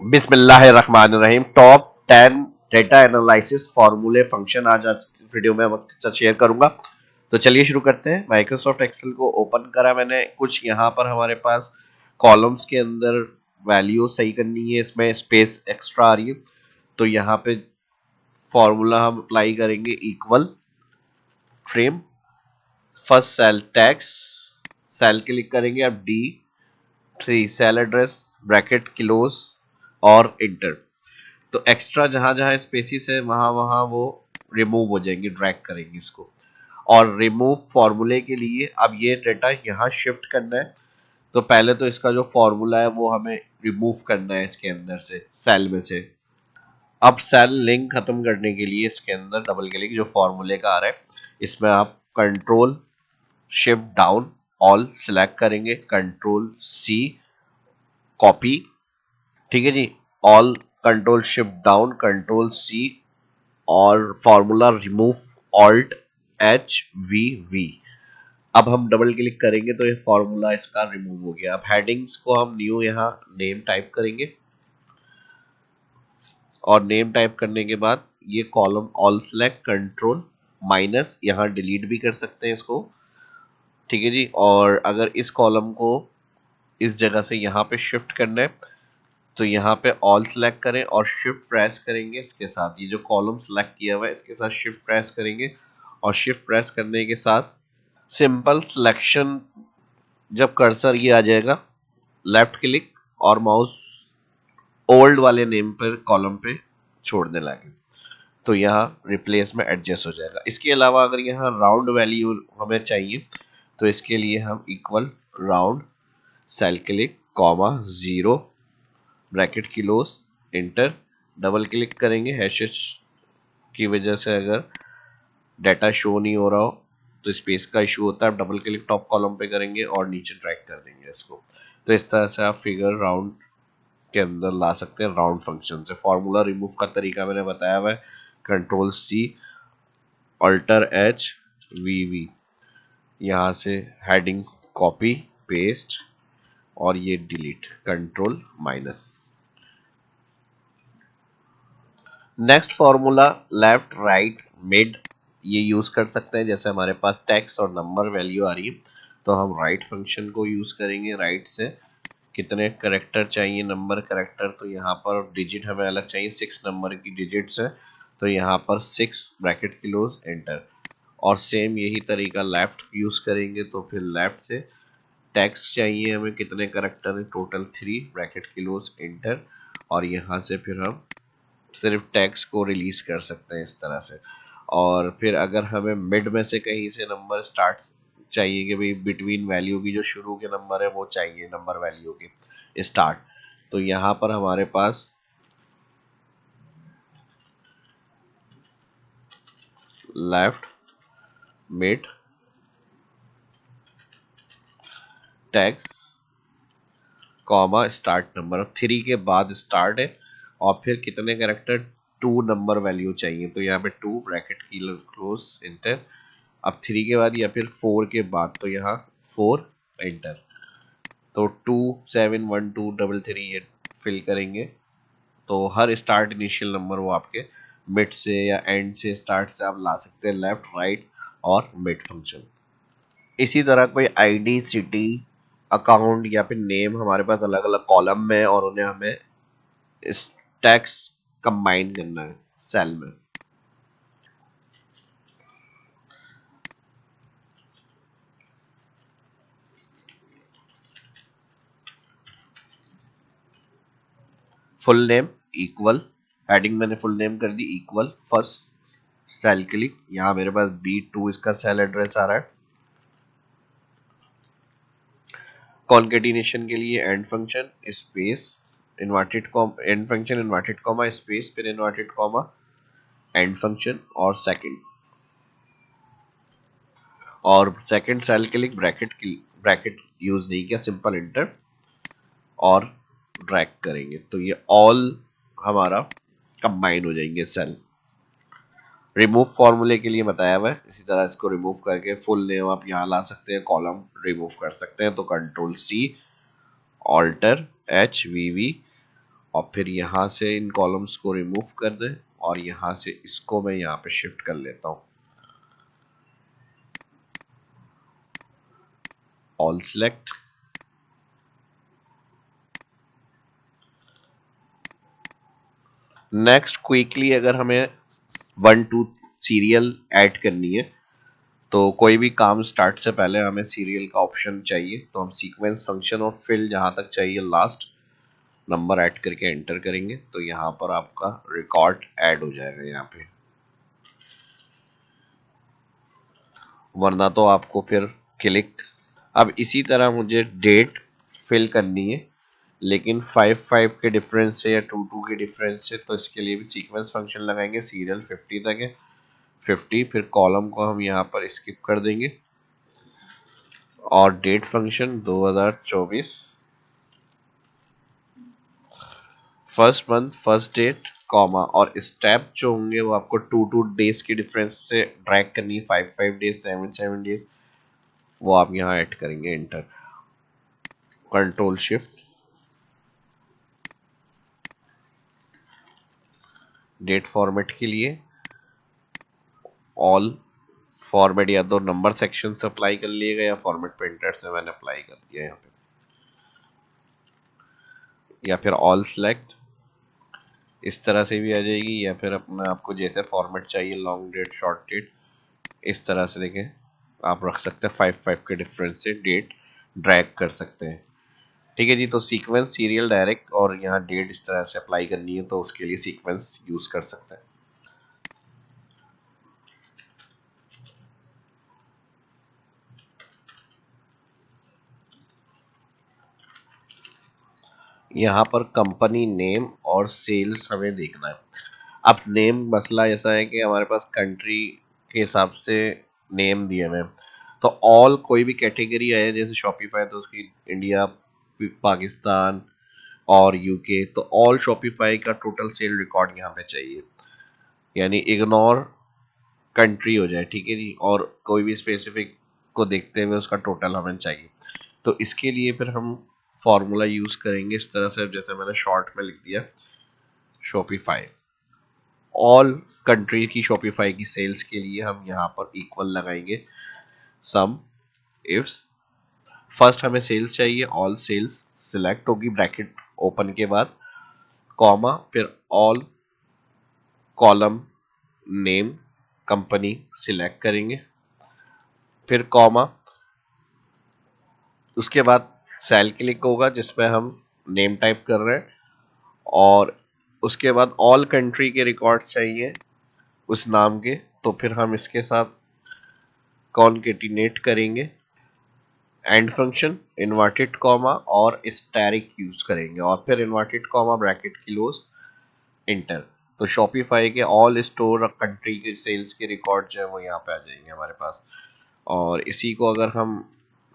बिस्मिल्लाहिर्रहमानिर्रहीम। Top 10 data analysis फॉर्मूले function आज वीडियो में आपके साथ शेयर करूंगा। तो चलिए शुरू करते हैं। माइक्रोसॉफ्ट एक्सेल को ओपन करा मैंने। कुछ यहाँ पर हमारे पास कॉलम्स के अंदर वैल्यू सही करनी है, इसमें स्पेस एक्स्ट्रा आ रही है, तो यहाँ पे फॉर्मूला हम अप्लाई करेंगे। Equal frame first cell tax, cell click करेंगे, अब D3 सेल एड्रेस ब्रैकेट किलोस और इंटर। तो एक्स्ट्रा जहां जहां स्पेसिस है वहां वहां वो रिमूव हो जाएंगे, ड्रैग करेंगे इसको। और रिमूव फॉर्मूले के लिए अब ये डेटा यहाँ शिफ्ट करना है, तो पहले तो इसका जो फॉर्मूला है वो हमें रिमूव करना है इसके अंदर से, सेल में से। अब सेल लिंक खत्म करने के लिए इसके अंदर डबल क्लिक, जो फॉर्मूले का आ रहा है इसमें आप control shift down all select करेंगे, कंट्रोल सी कॉपी, ठीक है जी, all, control shift down control C, और formula remove alt H V V. अब हम डबल क्लिक करेंगे तो ये फॉर्मूला इसका रिमूव हो गया। अब हेडिंग्स को हम न्यू यहाँ नेम टाइप करेंगे, और नेम टाइप करने के बाद ये column all select, control minus, यहाँ डिलीट भी कर सकते हैं इसको, ठीक है जी। और अगर इस कॉलम को इस जगह से यहाँ पे शिफ्ट करना है तो यहाँ पे ऑल सेलेक्ट करें और शिफ्ट प्रेस करेंगे, इसके साथ ये जो कॉलम सेलेक्ट किया हुआ है इसके साथ शिफ्ट प्रेस करेंगे, और शिफ्ट प्रेस करने के साथ सिंपल सिलेक्शन, जब कर्सर ये आ जाएगा लेफ्ट क्लिक और माउस ओल्ड वाले नेम पर कॉलम पे छोड़ने लगे तो यहाँ रिप्लेस में एडजस्ट हो जाएगा। इसके अलावा अगर यहाँ राउंड वैल्यू हमें चाहिए तो इसके लिए हम equal round cell click comma 0 bracket close enter, double click करेंगे। हैशेस की वजह से अगर डाटा शो नहीं हो रहा हो तो स्पेस का इशू होता है। डबल क्लिक टॉप कॉलम पे करेंगे और नीचे ड्रैग कर देंगे इसको। तो इस तरह से आप फिगर राउंड के अंदर ला सकते हैं राउंड फंक्शन से। फॉर्मूला रिमूव का तरीका मैंने बताया हुआ है, control C alter H V V, यहाँ से हेडिंग कॉपी पेस्ट और ये delete control minus. Next formula left right mid, ये यूज कर सकते हैं। जैसे हमारे पास टेक्स्ट और नंबर वैल्यू आ रही है तो हम राइट फंक्शन को यूज करेंगे। राइट से कितने करेक्टर चाहिए, नंबर करेक्टर, तो यहाँ पर डिजिट हमें अलग चाहिए, 6 नंबर की डिजिट्स है तो यहाँ पर 6 ब्रैकेट क्लोज एंटर। और सेम यही तरीका लेफ्ट यूज करेंगे तो फिर लेफ्ट से टेक्स्ट चाहिए हमें, कितने करेक्टर है, टोटल 3 ब्रैकेट क्लोज एंटर। और यहाँ से फिर हम सिर्फ टेक्स्ट को रिलीज कर सकते हैं इस तरह से। और फिर अगर हमें मिड में से कहीं से नंबर स्टार्ट चाहिए कि भाई बिटवीन वैल्यू की जो शुरू के नंबर है वो चाहिए, नंबर वैल्यू के स्टार्ट, तो यहाँ पर हमारे पास left mid text comma start number, 3 के बाद स्टार्ट है और फिर कितने कैरेक्टर, 2 नंबर वैल्यू चाहिए तो यहाँ पे 2 ब्रैकेट की क्लोज इंटर। अब 3 के बाद या फिर 4 के बाद तो यहाँ 4 एंटर। तो 2 7 1 2 3 ये फिल करेंगे तो हर स्टार्ट इनिशियल नंबर वो आपके मिड से या एंड से स्टार्ट से आप ला सकते हैं, लेफ्ट राइट और मिड फंक्शन। इसी तरह कोई आईडी सिटी अकाउंट या फिर नेम हमारे पास अलग अलग कॉलम में है और उन्हें हमें इस टैक्स कंबाइन करना है सेल में। फुल नेम इक्वल, हेडिंग मैंने फुल नेम कर दी इक्वल फर्स्ट सेल क्लिक, यहाँ मेरे पास B2 इसका सेल एड्रेस आ रहा है। कॉन्केटिनेशन के लिए and function space inverted comma, and function inverted comma space फिर इन्वर्टेड कॉमा एंड फंक्शन, और second cell click bracket use नहीं किया, सिंपल इंटर और ड्रैग करेंगे तो ये ऑल हमारा कंबाइन हो जाएंगे सेल। रिमूव फॉर्मूले के लिए बताया हुआ है, इसी तरह इसको रिमूव करके फुल नेम आप यहाँ ला सकते हैं, कॉलम रिमूव कर सकते हैं तो control C alter H V V, और फिर यहाँ से इन कॉलम्स को रिमूव कर दें और यहाँ से इसको मैं यहाँ पे शिफ्ट कर लेता हूँ, ऑल सेलेक्ट। नेक्स्ट क्विकली अगर हमें 1 2 सीरियल ऐड करनी है तो कोई भी काम स्टार्ट से पहले हमें सीरियल का ऑप्शन चाहिए, तो हम सीक्वेंस फंक्शन और फिल जहां तक चाहिए लास्ट नंबर ऐड करके एंटर करेंगे तो यहाँ पर आपका रिकॉर्ड ऐड हो जाएगा यहाँ पे, वरना तो आपको फिर क्लिक। अब इसी तरह मुझे डेट फिल करनी है लेकिन 5 5 के डिफरेंस से या 2 2 के डिफरेंस से, तो इसके लिए भी सीक्वेंस फंक्शन लगाएंगे। सीरियल 50 तक है, 50, फिर कॉलम को हम यहाँ पर स्किप कर देंगे और date function 2024, first month first date comma, और स्टेप जो होंगे वो आपको 2 2 डेज के डिफरेंस से ड्रैग करनी है, 5 5 डेज 7 7 डेज, वो आप यहाँ ऐड करेंगे, enter, control shift. Date format के लिए ऑल फॉर्मेट या तो नंबर सेक्शन से अप्लाई कर लिएगा या फॉर्मेट प्रिंटर से मैंने अप्लाई कर दिया यहाँ पे, या फिर ऑल सेलेक्ट इस तरह से भी आ जाएगी, या फिर अपना आपको जैसे फॉर्मेट चाहिए लॉन्ग डेट शॉर्ट डेट इस तरह से देखें आप रख सकते हैं, 5 5 के डिफरेंस से डेट ड्रैग कर सकते हैं। ठीक है जी, तो सीक्वेंस सीरियल डायरेक्ट और यहाँ डेट इस तरह से अप्लाई करनी है तो उसके लिए सीक्वेंस यूज कर सकते हैं। यहाँ पर कंपनी नेम और सेल्स हमें देखना है। अब नेम मसला ऐसा है कि हमारे पास कंट्री के हिसाब से नेम दिए हुए हैं, तो ऑल कोई भी कैटेगरी है जैसे शॉपिफाई तो उसकी इंडिया, पाकिस्तान और यूके, तो ऑल शॉपिफाई का टोटल सेल रिकॉर्ड यहाँ पे चाहिए, यानी इग्नोर कंट्री हो जाए। ठीक है जी, और कोई भी स्पेसिफिक को देखते हुए उसका टोटल हमें चाहिए, तो इसके लिए फिर हम फॉर्मूला यूज करेंगे इस तरह से, जैसे मैंने शॉर्ट में लिख दिया शॉपिफाई, ऑल कंट्री की शॉपिफाई की सेल्स के लिए हम यहाँ पर इक्वल लगाएंगे सम इफ फर्स्ट हमें सेल्स चाहिए, ऑल सेल्स सिलेक्ट होगी ब्रैकेट ओपन के बाद, कॉमा, फिर all column name company select करेंगे, फिर कॉमा, उसके बाद सेल क्लिक होगा जिसमें हम नेम टाइप कर रहे हैं, और उसके बाद ऑल कंट्री के रिकॉर्ड चाहिए उस नाम के, तो फिर हम इसके साथ कॉन्केटिनेट करेंगे एंड फंक्शन इन्वर्टेड कॉमा और स्टैरिक यूज करेंगे, और फिर inverted comma bracket close inter, तो शॉपिफाई के ऑल स्टोर कंट्री के सेल्स के रिकॉर्ड जो है वो यहाँ पे आ जाएंगे हमारे पास। और इसी को अगर हम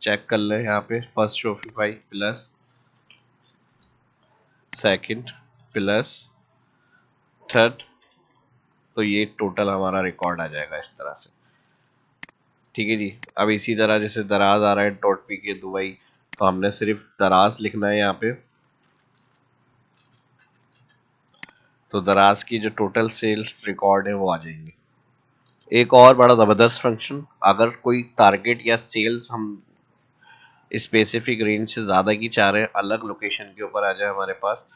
चेक कर लें यहाँ पे, first Shopify plus second plus third, तो ये टोटल हमारा रिकॉर्ड आ जाएगा इस तरह से। ठीक है जी, अब इसी तरह जैसे दराज आ रहा है डॉट पी के दुबई, तो हमने सिर्फ दराज लिखना है यहाँ पे, तो दराज की जो टोटल सेल्स रिकॉर्ड है वो आ जाएंगे। एक और बड़ा ज़बरदस्त फंक्शन, अगर कोई टारगेट या सेल्स हम स्पेसिफिक रेंज से ज़्यादा की चाह रहे हैं, अलग लोकेशन के ऊपर आ जाए हमारे पास,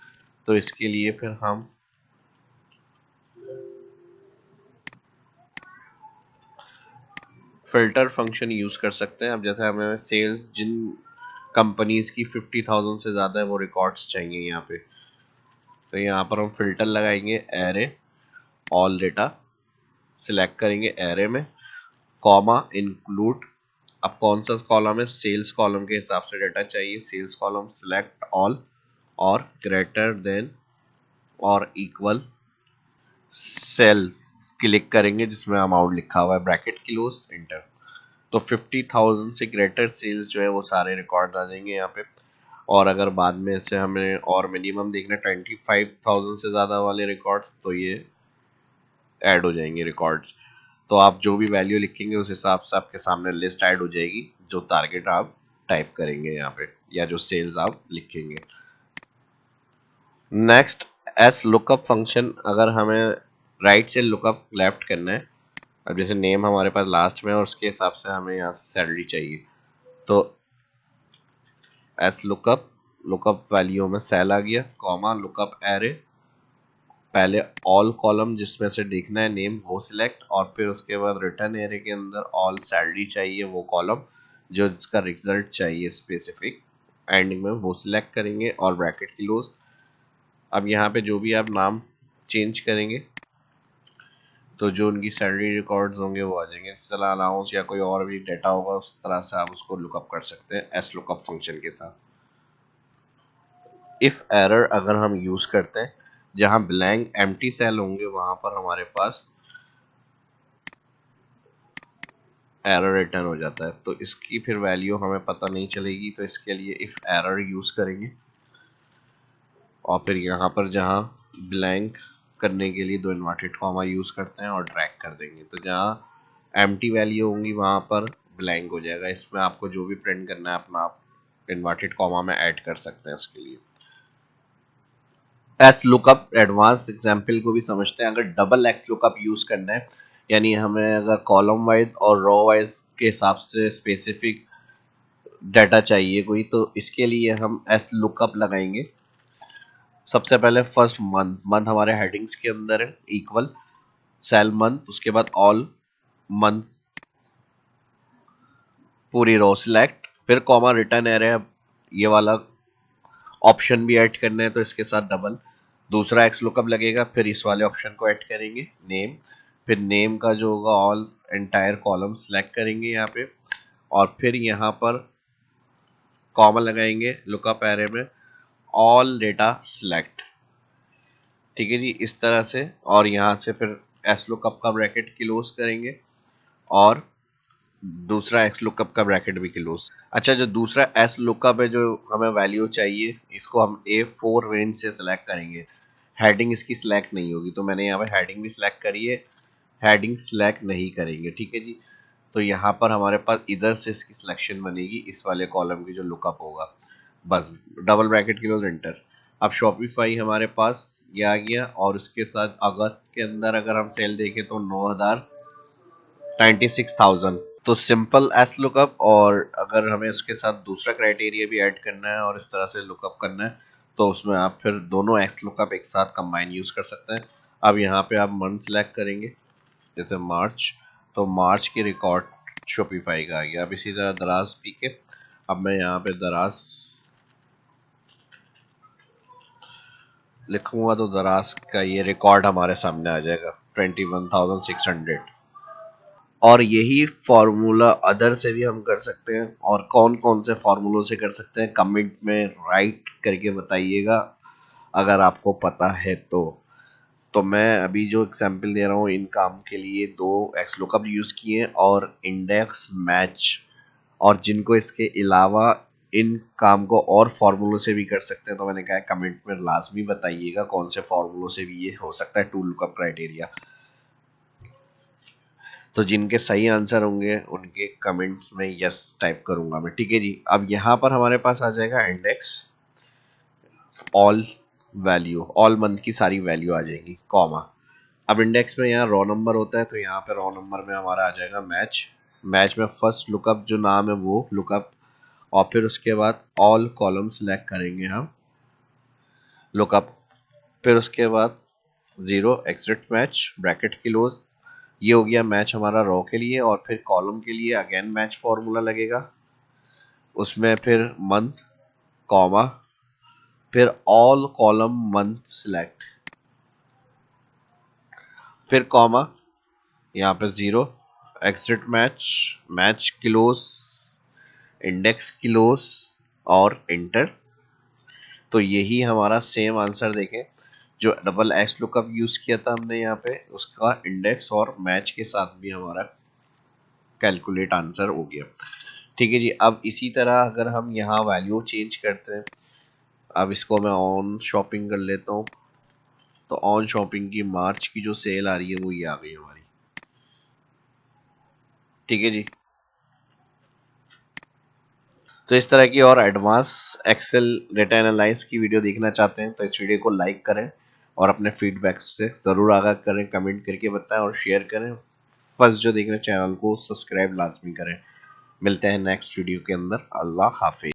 तो इसके लिए फिर हम फिल्टर फंक्शन यूज़ कर सकते हैं। अब जैसे हमें सेल्स जिन कंपनीज की 50,000 से ज़्यादा है वो रिकॉर्ड्स चाहिए यहाँ पे, तो यहाँ पर हम फिल्टर लगाएंगे एरे ऑल डेटा, सिलेक्ट करेंगे एरे में, कॉमा इंक्लूड, अब कौन सा कॉलम है, सेल्स कॉलम के हिसाब से डेटा चाहिए, सेल्स कॉलम सिलेक्ट ऑल और ग्रेटर देन और इक्वल सेल क्लिक करेंगे जिसमें अमाउंट लिखा हुआ है, ब्रैकेट क्लोज एंटर, तो 50,000 से ग्रेटर सेल्स जो है वो सारे रिकॉर्ड आ जाएंगे यहाँ पे। और अगर बाद में से हमें और मिनिमम देखना 25,000 से ज़्यादा वाले रिकॉर्ड्स, तो ये ऐड हो जाएंगे रिकॉर्ड्स, तो आप जो भी वैल्यू लिखेंगे उस हिसाब से आपके सामने लिस्ट ऐड हो जाएगी जो टारगेट आप टाइप करेंगे यहाँ पे या जो सेल्स आप लिखेंगे। नेक्स्ट एस लुकअप फंक्शन, अगर हमें राइट से लुकअप लेफ्ट करना है, अब जैसे नेम हमारे पास लास्ट में और उसके हिसाब से हमें यहाँ से सैलरी चाहिए, तो एस लुकअप, लुकअप वैल्यू में सेल आ गया, कॉमा लुकअप एरे, पहले ऑल कॉलम जिसमें से देखना है नेम वो सिलेक्ट, और फिर उसके बाद रिटर्न एरे के अंदर ऑल सैलरी चाहिए वो कॉलम जो जिसका रिजल्ट चाहिए स्पेसिफिक, एंडिंग में वो सिलेक्ट करेंगे और ब्रैकेट क्लोज। अब यहाँ पे जो भी आप नाम चेंज करेंगे तो जो उनकी सैलरी रिकॉर्ड्स होंगे वो आ जाएंगे, जिस तरह अलाउंस या कोई और भी डेटा होगा उस तरह से आप उसको लुकअप कर सकते हैं एस लुकअप फंक्शन के साथ। इफ एरर अगर हम यूज करते हैं, जहां ब्लैंक एम्प्टी सेल होंगे वहां पर हमारे पास एरर रिटर्न हो जाता है, तो इसकी फिर वैल्यू हमें पता नहीं चलेगी, तो इसके लिए इफ एरर यूज करेंगे और फिर यहाँ पर जहाँ ब्लैंक करने के लिए दो इन्वर्टेड कॉमा यूज करते हैं और ड्रैग कर देंगे, तो जहाँ एम्प्टी वैल्यू होंगी वहां पर ब्लैंक हो जाएगा। इसमें आपको जो भी प्रिंट करना है अपना आप इन्वर्टेड कॉमा में ऐड कर सकते हैं उसके लिए। एस लुकअप एडवांस एग्जाम्पल को भी समझते हैं। अगर डबल एक्स लुकअप यूज करना है, यानी हमें अगर कॉलम वाइज और रो वाइज के हिसाब से स्पेसिफिक डाटा चाहिए कोई, तो इसके लिए हम एस लुकअप लगाएंगे। सबसे पहले फर्स्ट मंथ, मंथ हमारे हेडिंग्स के अंदर है, इक्वल सेल मंथ, उसके बाद ऑल मंथ पूरी रो सिलेक्ट, फिर कॉमा रिटर्न एरे, ये वाला ऑप्शन भी ऐड करना है तो इसके साथ डबल दूसरा एक्स लुकअप लगेगा, फिर इस वाले ऑप्शन को ऐड करेंगे नेम, फिर नेम का जो होगा ऑल एंटायर कॉलम सिलेक्ट करेंगे यहाँ पे, और फिर यहाँ पर कॉमा लगाएंगे लुकअप एरे में ऑल डेटा सिलेक्ट। ठीक है जी, इस तरह से, और यहाँ से फिर एस लुकअप का ब्रैकेट क्लोज करेंगे और दूसरा एक्स लुकअप का ब्रैकेट भी क्लोज। अच्छा, जो दूसरा एस लुकअप है जो हमें वैल्यू चाहिए, इसको हम A4 रेंज से सिलेक्ट करेंगे, हेडिंग इसकी सिलेक्ट नहीं होगी, तो मैंने यहाँ पे हेडिंग भी सिलेक्ट करी है, हेडिंग सिलेक्ट नहीं करेंगे। ठीक है जी, तो यहाँ पर हमारे पास इधर से इसकी सिलेक्शन बनेगी इस वाले कॉलम की जो लुकअप होगा, बस डबल ब्रैकेट क्लोज एंटर। अब शॉपिफाई हमारे पास ये आ गया, और उसके साथ अगस्त के अंदर अगर हम सेल देखें तो 96,000, तो सिंपल एस लुकअप, और अगर हमें उसके साथ दूसरा क्राइटेरिया भी ऐड करना है और इस तरह से लुकअप करना है, तो उसमें आप फिर दोनों एक्स लुकअप एक साथ कंबाइन यूज कर सकते हैं। अब यहाँ पे आप मंथ सेलेक्ट करेंगे, जैसे मार्च, तो मार्च की रिकॉर्ड शॉपिफाई का आ गया। अब इसी तरह दराज पी के, अब मैं यहाँ पे दराज लिखूंगा तो दराज का ये रिकॉर्ड हमारे सामने आ जाएगा 21,600। और यही फॉर्मूला अदर से भी हम कर सकते हैं, और कौन कौन से फॉर्मूलों से कर सकते हैं कमेंट में राइट करके बताइएगा अगर आपको पता है तो मैं अभी जो एग्जांपल दे रहा हूँ इन काम के लिए दो एक्स लुकअप यूज किए और इंडेक्स मैच, और जिनको इसके अलावा इन काम को और फॉर्मूलों से भी कर सकते हैं, तो मैंने कहा कमेंट में लाजमी बताइएगा कौन से फॉर्मूलों से भी ये हो सकता है टू लुकअप क्राइटेरिया। तो जिनके सही आंसर होंगे उनके कमेंट्स में यस टाइप करूंगा मैं। ठीक है जी, अब यहाँ पर हमारे पास आ जाएगा index all value, all month की सारी वैल्यू आ जाएगी, कॉमा। अब इंडेक्स में यहाँ रो नंबर होता है, तो यहाँ पे रो नंबर में हमारा आ जाएगा मैच, मैच में फर्स्ट लुकअप जो नाम है वो लुकअप, और फिर उसके बाद ऑल कॉलम सिलेक्ट करेंगे हम लुकअप, फिर उसके बाद zero exit match bracket close, ये हो गया मैच हमारा रो के लिए, और फिर कॉलम के लिए अगेन मैच फॉर्मूला लगेगा, उसमें फिर मंथ कॉमा, फिर ऑल कॉलम मंथ सिलेक्ट, फिर कॉमा, यहाँ पे zero exit match, match close, index close और इंटर। तो यही हमारा सेम आंसर देखें, जो डबल एक्स लुकअप यूज किया था हमने यहाँ पे, उसका इंडेक्स और मैच के साथ भी हमारा कैलकुलेट आंसर हो गया। ठीक है जी, अब इसी तरह अगर हम यहाँ वैल्यू चेंज करते हैं, अब इसको मैं ऑन शॉपिंग कर लेता हूँ, तो ऑन शॉपिंग की मार्च की जो सेल आ रही है वो ये आ गई हमारी। ठीक है जी, तो इस तरह की और एडवांस एक्सेल डेटा एनालाइज की वीडियो देखना चाहते हैं तो इस वीडियो को लाइक करें और अपने फीडबैक से ज़रूर आगाह करें, कमेंट करके बताएं और शेयर करें। फर्स्ट जो देख रहे हैं चैनल को सब्सक्राइब लाजमी करें। मिलते हैं नेक्स्ट वीडियो के अंदर। अल्लाह हाफिज।